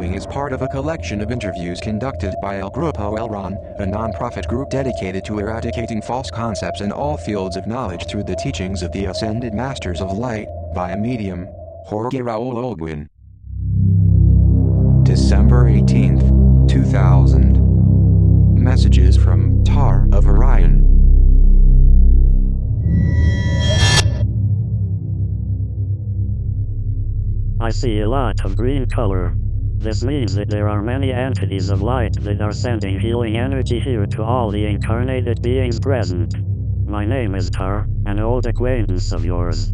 following is part of a collection of interviews conducted by El Grupo Elron, a non-profit group dedicated to eradicating false concepts in all fields of knowledge through the teachings of the Ascended Masters of Light, via medium, Jorge Raul Olguin. December 18th, 2000. Messages from Tar of Orion. I see a lot of green color. This means that there are many entities of light that are sending healing energy here to all the incarnated beings present. My name is Tar, an old acquaintance of yours.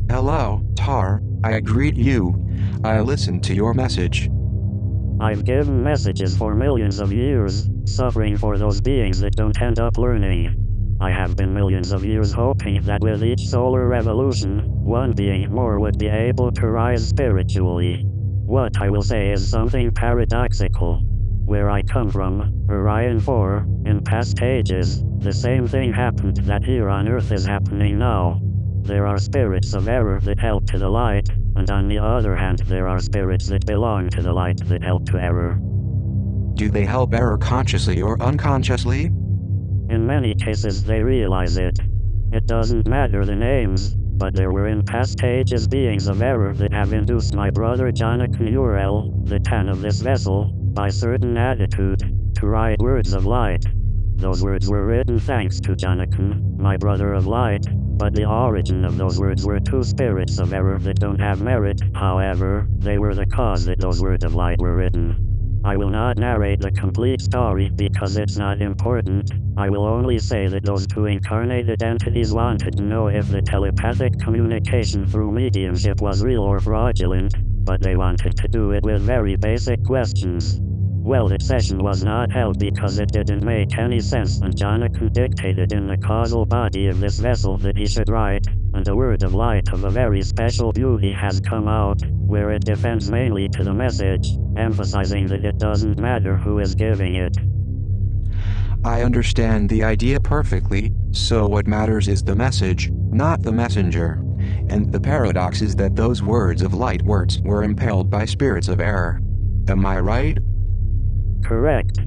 Hello, Tar, I greet you. I listened to your message. I've given messages for millions of years, suffering for those beings that don't end up learning. I have been millions of years hoping that with each solar revolution, one being more would be able to rise spiritually. What I will say is something paradoxical. Where I come from, Orion 4, in past ages, the same thing happened that here on Earth is happening now. There are spirits of error that help to the light, and on the other hand there are spirits that belong to the light that help to error. Do they help error consciously or unconsciously? In many cases they realize it. It doesn't matter the names, but there were in past ages beings of error that have induced my brother Jonathan Uriel, the Tan of this vessel, by certain attitude, to write words of light. Those words were written thanks to Jonathan, my brother of light, but the origin of those words were two spirits of error that don't have merit. However, they were the cause that those words of light were written. I will not narrate the complete story because it's not important. I will only say that those two incarnated entities wanted to know if the telepathic communication through mediumship was real or fraudulent, but they wanted to do it with very basic questions. Well, the session was not held because it didn't make any sense, and Jonathan dictated in the causal body of this vessel that he should write, and a word of light of a very special beauty has come out, where it defends mainly to the message, emphasizing that it doesn't matter who is giving it. I understand the idea perfectly, so what matters is the message, not the messenger. And the paradox is that those words of light words were impelled by spirits of error. Am I right? Correct.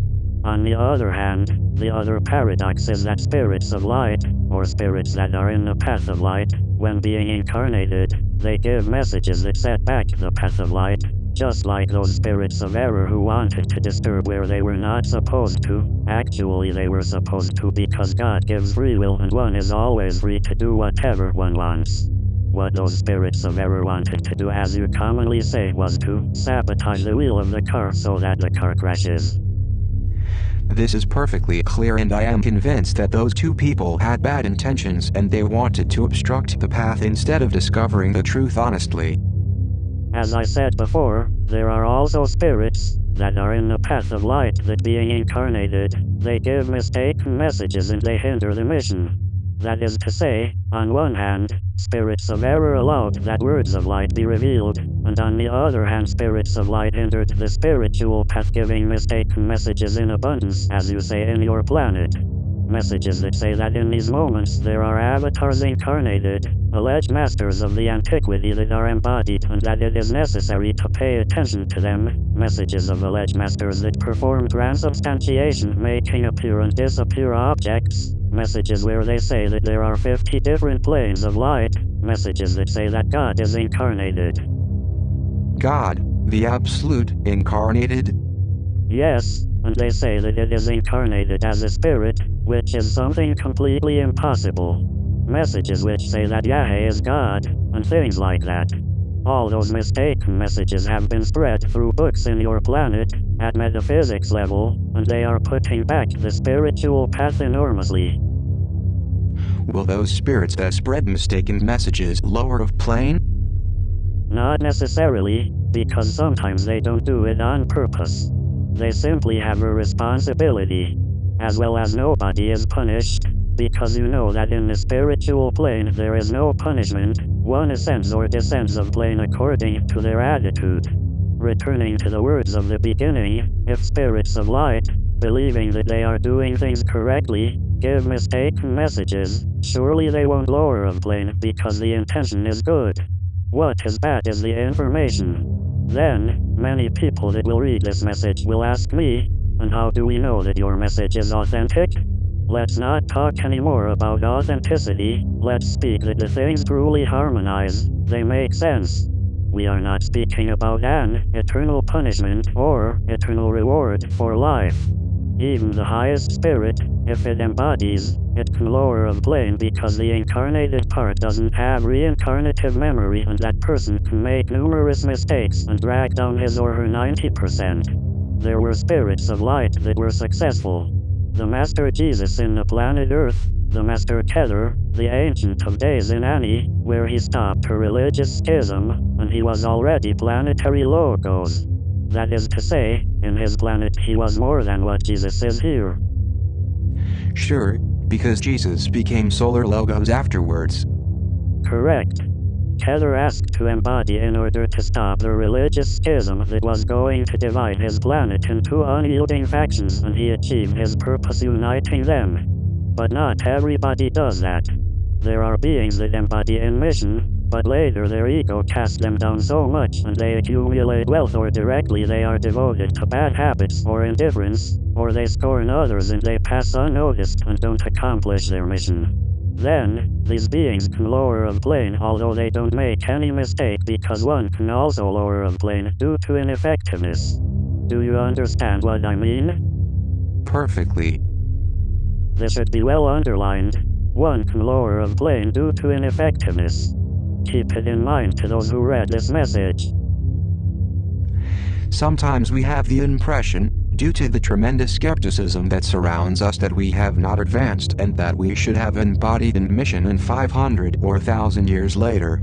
On the other hand, the other paradox is that spirits of light, or spirits that are in the path of light, when being incarnated, they give messages that set back the path of light, just like those spirits of error who wanted to disturb where they were not supposed to. Actually, they were supposed to because God gives free will and one is always free to do whatever one wants. What those spirits of error wanted to do, as you commonly say, was to sabotage the wheel of the car so that the car crashes. This is perfectly clear, and I am convinced that those two people had bad intentions and they wanted to obstruct the path instead of discovering the truth honestly. As I said before, there are also spirits that are in the path of light that being incarnated, they give mistaken messages and they hinder the mission. That is to say, on one hand, spirits of error allowed that words of light be revealed, and on the other hand spirits of light hindered the spiritual path, giving mistaken messages in abundance, as you say in your planet. Messages that say that in these moments there are avatars incarnated, alleged masters of the antiquity that are embodied, and that it is necessary to pay attention to them. Messages of alleged masters that perform transubstantiation, making appear and disappear objects. Messages where they say that there are 50 different planes of light. Messages that say that God is incarnated. God, the Absolute, incarnated? Yes, and they say that it is incarnated as a spirit, which is something completely impossible. Messages which say that Yahweh is God, and things like that. All those mistaken messages have been spread through books in your planet, at metaphysics level, and they are putting back the spiritual path enormously. Will those spirits that spread mistaken messages lower of plane? Not necessarily, because sometimes they don't do it on purpose. They simply have a responsibility. As well as nobody is punished, because you know that in the spiritual plane there is no punishment, one ascends or descends of plane according to their attitude. Returning to the words of the beginning, if spirits of light, believing that they are doing things correctly, give mistaken messages, surely they won't lower of plane because the intention is good. What is bad is the information. Then, many people that will read this message will ask me, and how do we know that your message is authentic? Let's not talk anymore about authenticity, let's speak that the things truly harmonize, they make sense. We are not speaking about an eternal punishment or eternal reward for life. Even the highest spirit, if it embodies, it can lower a plane because the incarnated part doesn't have reincarnative memory, and that person can make numerous mistakes and drag down his or her 90%. There were spirits of light that were successful. The Master Jesus in the planet Earth, the Master Keter, the Ancient of Days in Ani, where he stopped a religious schism, and he was already planetary logos. That is to say, in his planet he was more than what Jesus is here. Sure, because Jesus became solar logos afterwards. Correct. Keter asked to embody in order to stop the religious schism that was going to divide his planet into unyielding factions, and he achieved his purpose uniting them. But not everybody does that. There are beings that embody in mission, but later their ego casts them down so much and they accumulate wealth, or directly they are devoted to bad habits or indifference, or they scorn others and they pass unnoticed and don't accomplish their mission. Then, these beings can lower a plane although they don't make any mistake, because one can also lower a plane due to ineffectiveness. Do you understand what I mean? Perfectly. This should be well underlined. One can lower a plane due to ineffectiveness. Keep it in mind to those who read this message. Sometimes we have the impression, due to the tremendous skepticism that surrounds us, that we have not advanced and that we should have embodied in mission in 500 or 1,000 years later.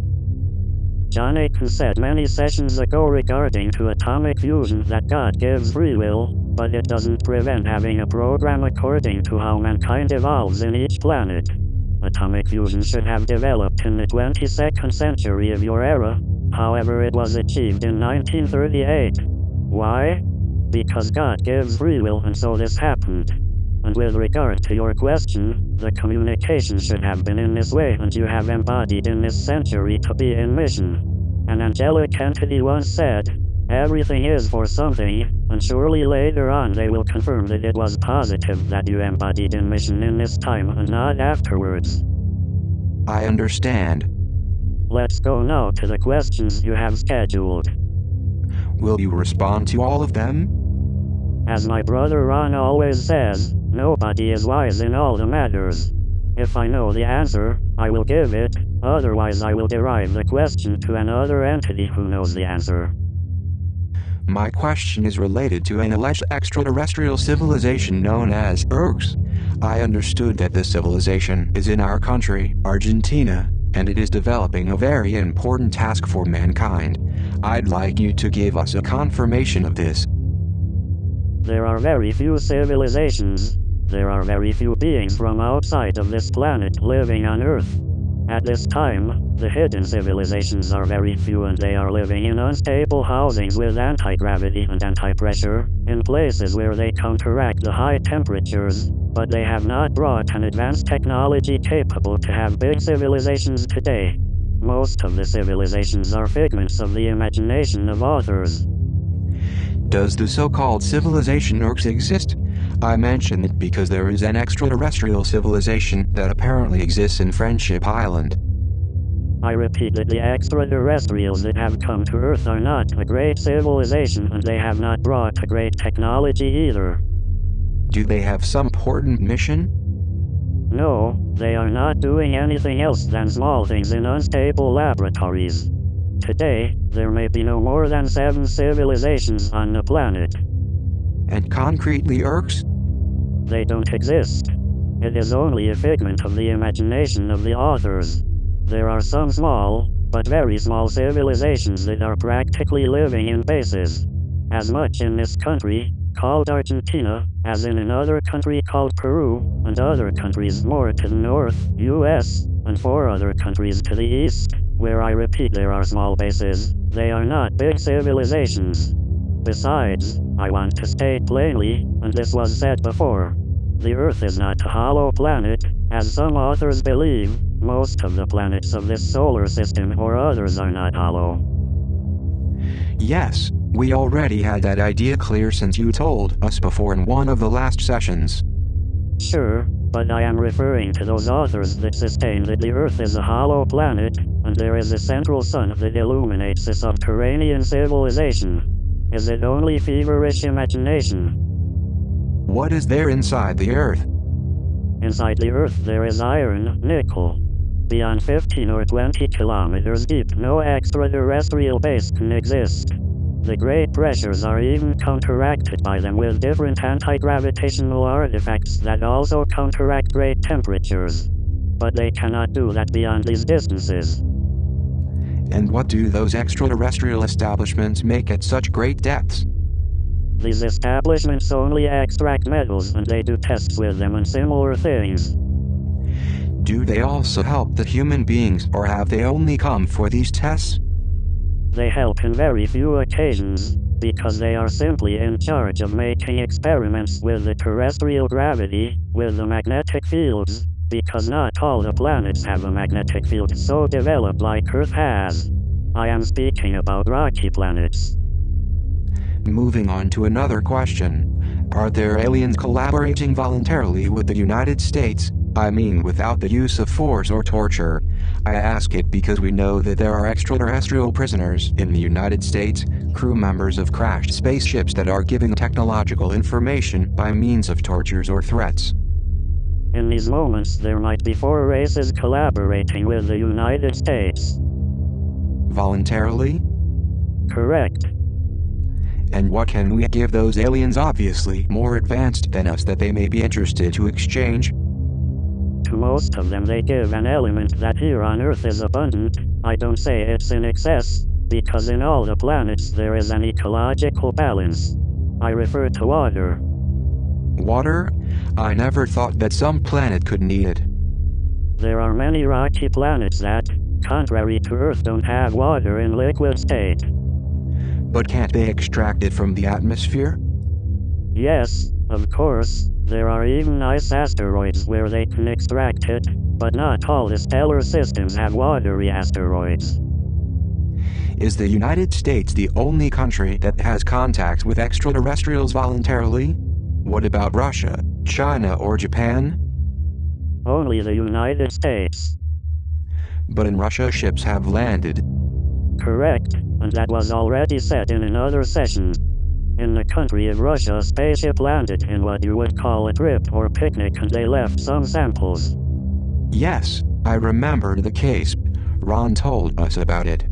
John Aiken said many sessions ago regarding to atomic fusion that God gives free will, but it doesn't prevent having a program according to how mankind evolves in each planet. Atomic fusion should have developed in the 22nd century of your era, however it was achieved in 1938. Why? Because God gives free will, and so this happened. And with regard to your question, the communication should have been in this way, and you have embodied in this century to be in mission. An angelic entity once said, everything is for something, and surely later on they will confirm that it was positive that you embodied in mission in this time and not afterwards. I understand. Let's go now to the questions you have scheduled. Will you respond to all of them? As my brother Ron always says, nobody is wise in all the matters. If I know the answer, I will give it, otherwise I will derive the question to another entity who knows the answer. My question is related to an alleged extraterrestrial civilization known as Ergs. I understood that this civilization is in our country, Argentina, and it is developing a very important task for mankind. I'd like you to give us a confirmation of this. There are very few civilizations. There are very few beings from outside of this planet living on Earth. At this time, the hidden civilizations are very few, and they are living in unstable housings with anti-gravity and anti-pressure, in places where they counteract the high temperatures, but they have not brought an advanced technology capable to have big civilizations today. Most of the civilizations are figments of the imagination of authors. Does the so-called civilization Ergs exist? I mention it because there is an extraterrestrial civilization that apparently exists in Friendship Island. I repeat that the extraterrestrials that have come to Earth are not a great civilization, and they have not brought a great technology either. Do they have some important mission? No, they are not doing anything else than small things in unstable laboratories. Today, there may be no more than 7 civilizations on the planet. And concretely Ergs? They don't exist. It is only a figment of the imagination of the authors. There are some small, but very small civilizations that are practically living in bases. As much in this country, called Argentina, as in another country called Peru, and other countries more to the north, US, and 4 other countries to the east, where I repeat there are small bases. They are not big civilizations. Besides, I want to state plainly, and this was said before, the Earth is not a hollow planet, as some authors believe. Most of the planets of this solar system or others are not hollow. Yes, we already had that idea clear since you told us before in one of the last sessions. Sure, but I am referring to those authors that sustain that the Earth is a hollow planet, and there is a central sun that illuminates a subterranean civilization. Is it only feverish imagination? What is there inside the Earth? Inside the Earth there is iron, nickel. Beyond 15 or 20 kilometers deep, no extraterrestrial base can exist. The great pressures are even counteracted by them with different anti-gravitational artifacts that also counteract great temperatures. But they cannot do that beyond these distances. And what do those extraterrestrial establishments make at such great depths? These establishments only extract metals, and they do tests with them and similar things. Do they also help the human beings, or have they only come for these tests? They help in very few occasions, because they are simply in charge of making experiments with the terrestrial gravity, with the magnetic fields, because not all the planets have a magnetic field so developed like Earth has. I am speaking about rocky planets. Moving on to another question. Are there aliens collaborating voluntarily with the United States? I mean without the use of force or torture. I ask it because we know that there are extraterrestrial prisoners in the United States, crew members of crashed spaceships that are giving technological information by means of tortures or threats. In these moments there might be 4 races collaborating with the United States. Voluntarily? Correct. And what can we give those aliens obviously more advanced than us that they may be interested to exchange? To most of them they give an element that here on Earth is abundant. I don't say it's in excess, because in all the planets there is an ecological balance. I refer to water. Water? I never thought that some planet could need it. There are many rocky planets that, contrary to Earth, don't have water in liquid state. But can't they extract it from the atmosphere? Yes, of course. There are even ice asteroids where they can extract it, but not all the stellar systems have watery asteroids. Is the United States the only country that has contact with extraterrestrials voluntarily? What about Russia, China, or Japan? Only the United States. But in Russia ships have landed. Correct, and that was already said in another session. In the country of Russia, a spaceship landed in what you would call a trip or picnic, and they left some samples. Yes, I remember the case. Ron told us about it.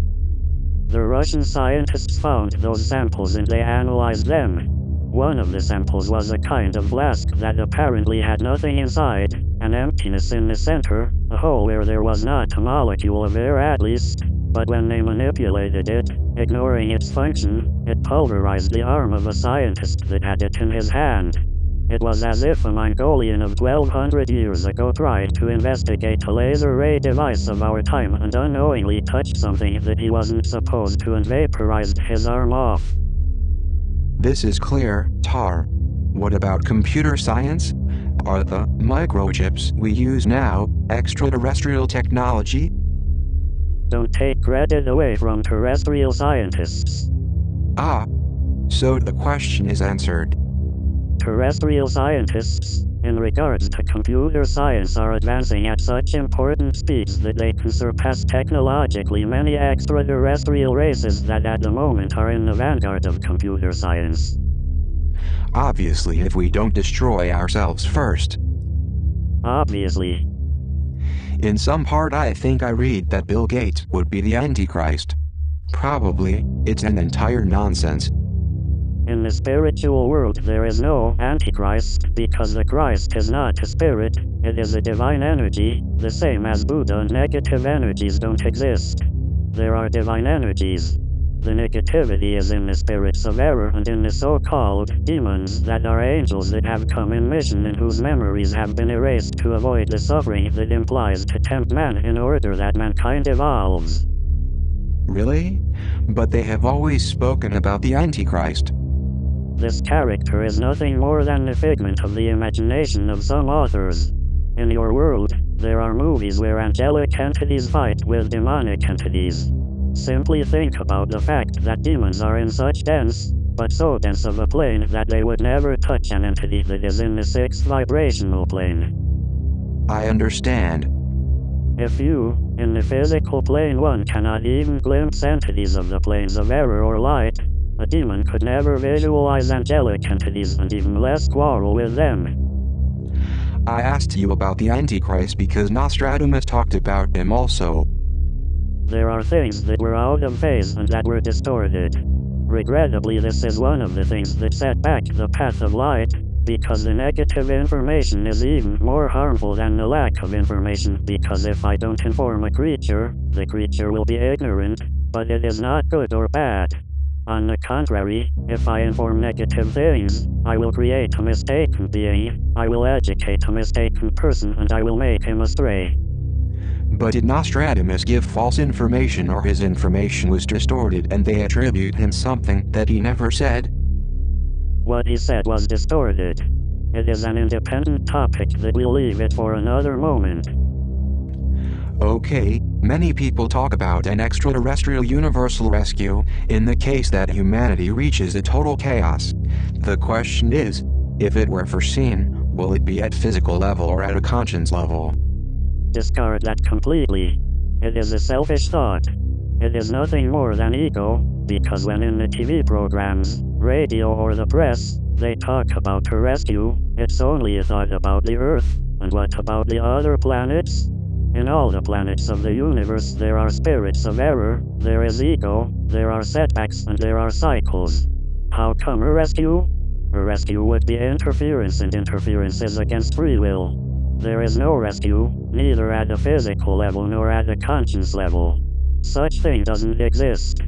The Russian scientists found those samples and they analyzed them. One of the samples was a kind of flask that apparently had nothing inside, an emptiness in the center, a hole where there was not a molecule of air at least. But when they manipulated it, ignoring its function, it pulverized the arm of a scientist that had it in his hand. It was as if a Mongolian of 1200 years ago tried to investigate a laser ray device of our time and unknowingly touched something that he wasn't supposed to and vaporized his arm off. This is clear, Tar. What about computer science? Are the microchips we use now extraterrestrial technology? Don't take credit away from terrestrial scientists. Ah. So the question is answered. Terrestrial scientists, in regards to computer science, are advancing at such important speeds that they can surpass technologically many extraterrestrial races that at the moment are in the vanguard of computer science. Obviously, if we don't destroy ourselves first. Obviously. In some part I think I read that Bill Gates would be the Antichrist. Probably, it's an entire nonsense. In the spiritual world there is no Antichrist, because the Christ is not a spirit, it is a divine energy, the same as Buddha. Negative energies don't exist. There are divine energies. The negativity is in the spirits of error and in the so-called demons that are angels that have come in mission and whose memories have been erased to avoid the suffering that implies to tempt man in order that mankind evolves. Really? But they have always spoken about the Antichrist. This character is nothing more than the figment of the imagination of some authors. In your world, there are movies where angelic entities fight with demonic entities. Simply think about the fact that demons are in such dense, but so dense of a plane that they would never touch an entity that is in the 6th vibrational plane. I understand. If you, in the physical plane 1 cannot even glimpse entities of the planes of error or light, a demon could never visualize angelic entities and even less quarrel with them. I asked you about the Antichrist because Nostradamus talked about him also. There are things that were out of phase and that were distorted. Regrettably, this is one of the things that set back the path of light, because the negative information is even more harmful than the lack of information, because if I don't inform a creature, the creature will be ignorant, but it is not good or bad. On the contrary, if I inform negative things, I will create a mistaken being, I will educate a mistaken person, and I will make him astray. But did Nostradamus give false information, or his information was distorted and they attribute him something that he never said? What he said was distorted. It is an independent topic that we'll leave it for another moment. Okay, many people talk about an extraterrestrial universal rescue, in the case that humanity reaches a total chaos. The question is, if it were foreseen, will it be at physical level or at a conscience level? Discard that completely. It is a selfish thought. It is nothing more than ego, because when in the TV programs, radio or the press, they talk about a rescue, it's only a thought about the Earth, and what about the other planets? In all the planets of the universe there are spirits of error, there is ego, there are setbacks and there are cycles. How come a rescue? A rescue would be interference, and interference is against free will. There is no rescue, neither at a physical level nor at a conscience level. Such thing doesn't exist.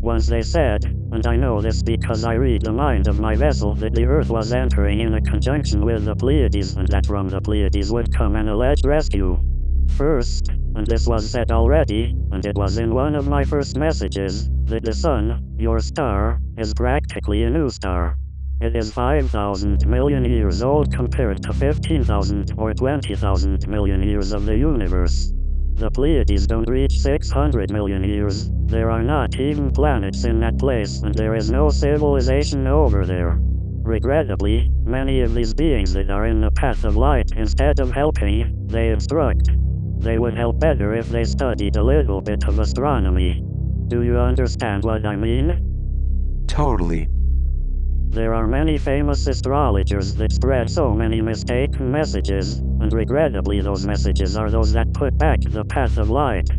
Once they said, and I know this because I read the mind of my vessel, that the Earth was entering in a conjunction with the Pleiades, and that from the Pleiades would come an alleged rescue. First, and this was said already, and it was in one of my first messages, that the Sun, your star, is practically a new star. It is 5,000 million years old compared to 15,000 or 20,000 million years of the universe. The Pleiades don't reach 600 million years, there are not even planets in that place, and there is no civilization over there. Regrettably, many of these beings that are in the path of light, instead of helping, they obstruct. They would help better if they studied a little bit of astronomy. Do you understand what I mean? Totally. There are many famous astrologers that spread so many mistaken messages, and regrettably those messages are those that put back the path of light.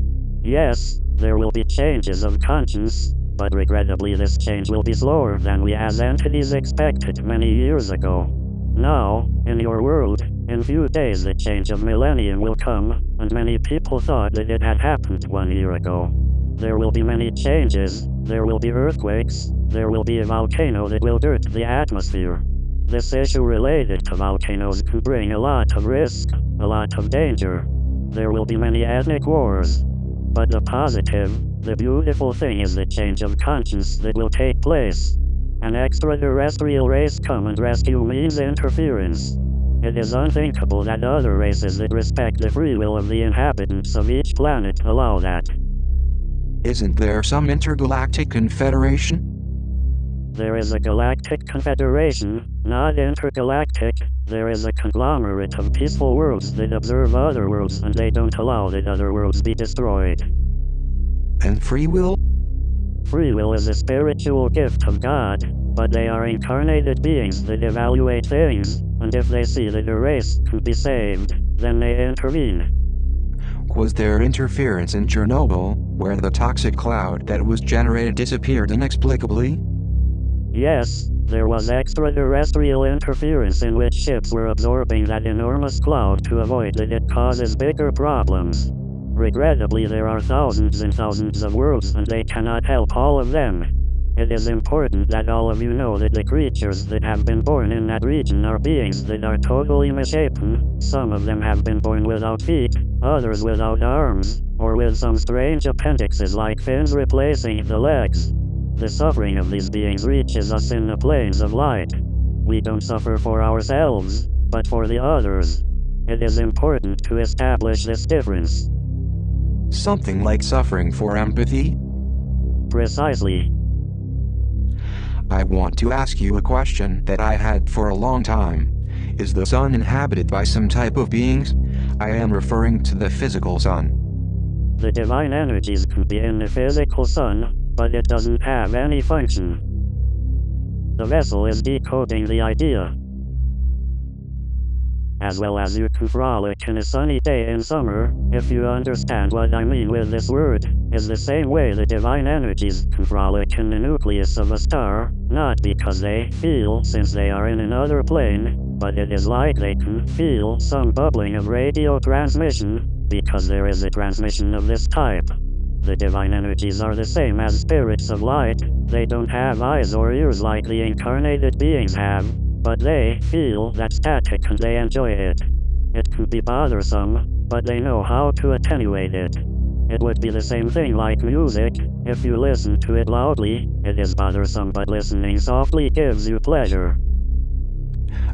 Yes, there will be changes of conscience, but regrettably this change will be slower than we as entities expected many years ago. Now, in your world, in few days the change of millennium will come, and many people thought that it had happened 1 year ago. There will be many changes, there will be earthquakes, there will be a volcano that will dirt the atmosphere. This issue related to volcanoes can bring a lot of risk, a lot of danger. There will be many ethnic wars. But the positive, the beautiful thing is the change of conscience that will take place. An extraterrestrial race come and rescue means interference. It is unthinkable that other races that respect the free will of the inhabitants of each planet allow that. Isn't there some intergalactic confederation? There is a galactic confederation, not intergalactic. There is a conglomerate of peaceful worlds that observe other worlds, and they don't allow that other worlds be destroyed. And free will? Free will is a spiritual gift of God, but they are incarnated beings that evaluate things, and if they see that a race can be saved, then they intervene. Was there interference in Chernobyl, where the toxic cloud that was generated disappeared inexplicably? Yes, there was extraterrestrial interference in which ships were absorbing that enormous cloud to avoid that it causes bigger problems. Regrettably, there are thousands and thousands of worlds, and they cannot help all of them. It is important that all of you know that the creatures that have been born in that region are beings that are totally misshapen. Some of them have been born without feet, others without arms, or with some strange appendixes like fins replacing the legs. The suffering of these beings reaches us in the planes of light. We don't suffer for ourselves, but for the others. It is important to establish this difference. Something like suffering for empathy? Precisely. I want to ask you a question that I had for a long time. Is the sun inhabited by some type of beings? I am referring to the physical sun. The divine energies could be in the physical sun, but it doesn't have any function. The vessel is decoding the idea. As well as you can frolic in a sunny day in summer, if you understand what I mean with this word, is the same way the divine energies can frolic in the nucleus of a star, not because they feel since they are in another plane, but it is like they can feel some bubbling of radio transmission, because there is a transmission of this type. The divine energies are the same as spirits of light. They don't have eyes or ears like the incarnated beings have, but they feel that static and they enjoy it. It can be bothersome, but they know how to attenuate it. It would be the same thing like music. If you listen to it loudly, it is bothersome, but listening softly gives you pleasure.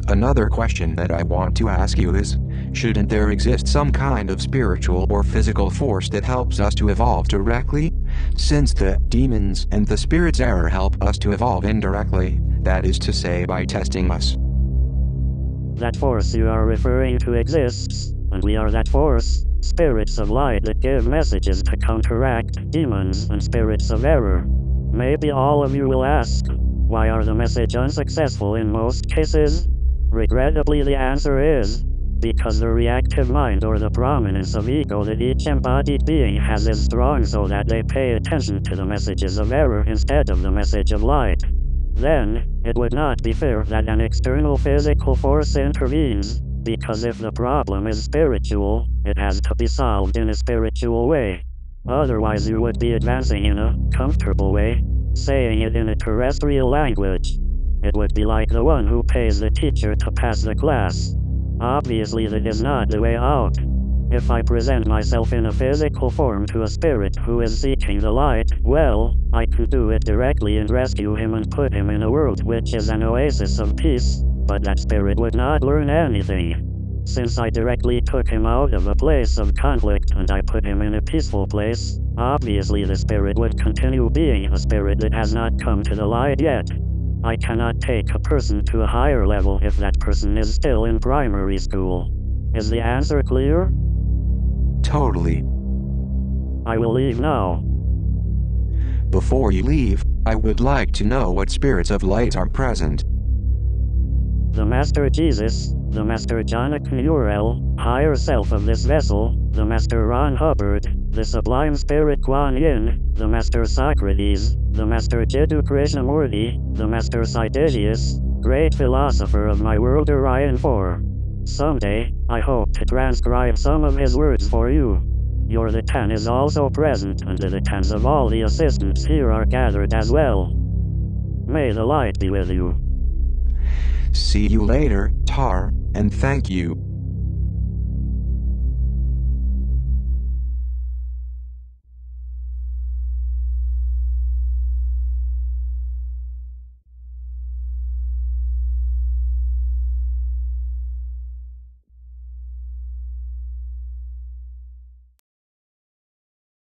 Another question that I want to ask you is, shouldn't there exist some kind of spiritual or physical force that helps us to evolve directly? Since the demons and the spirits error help us to evolve indirectly, that is to say by testing us. That force you are referring to exists, and we are that force, spirits of light that give messages to counteract demons and spirits of error. Maybe all of you will ask, why are the message unsuccessful in most cases? Regrettably, the answer is, because the reactive mind or the prominence of ego that each embodied being has is strong, so that they pay attention to the messages of error instead of the message of light. Then, it would not be fair that an external physical force intervenes, because if the problem is spiritual, it has to be solved in a spiritual way. Otherwise you would be advancing in a comfortable way, saying it in a terrestrial language. It would be like the one who pays the teacher to pass the class. Obviously that is not the way out. If I present myself in a physical form to a spirit who is seeking the light, well, I could do it directly and rescue him and put him in a world which is an oasis of peace, but that spirit would not learn anything. Since I directly took him out of a place of conflict and I put him in a peaceful place, obviously the spirit would continue being a spirit that has not come to the light yet. I cannot take a person to a higher level if that person is still in primary school. Is the answer clear? Totally. I will leave now. Before you leave, I would like to know what spirits of light are present. The Master Jesus, the Master Jonathan Uriel, higher self of this vessel, the Master Ron Hubbard, the Sublime Spirit Kuan Yin, the Master Socrates, the Master Jiddu Krishnamurti, the Master Sididius, great philosopher of my world Orion 4. Someday, I hope to transcribe some of his words for you. Your the 10 is also present, and the 10s of all the assistants here are gathered as well. May the light be with you. See you later, Tar, and thank you.